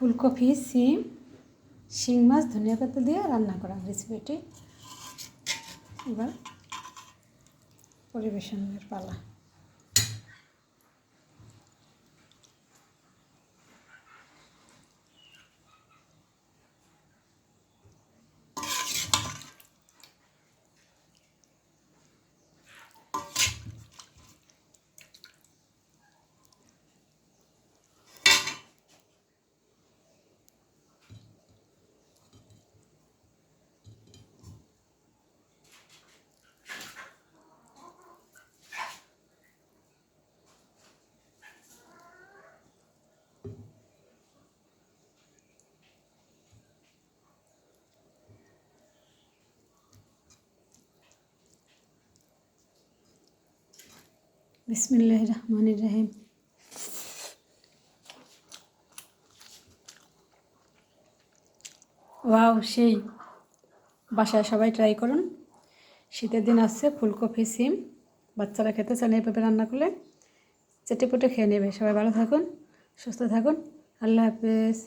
ফুলকপি, সিম, শিং মাছ, ধনিয়া পাতা দিয়ে রান্না করা রেসিপিটি। এবার পরিবেশনের পালা। বিসমিল্লাহির রহমানির রহিম। ওয়াও, সেই বাসায় সবাই ট্রাই করুন। শীতের দিন আসছে, ফুলকপি, সিম বাচ্চারা খেতে চান, এইভাবে রান্না করলে চেটেপুটে খেয়ে নেবে। সবাই ভালো থাকুন, সুস্থ থাকুন। আল্লাহ হাফেজ।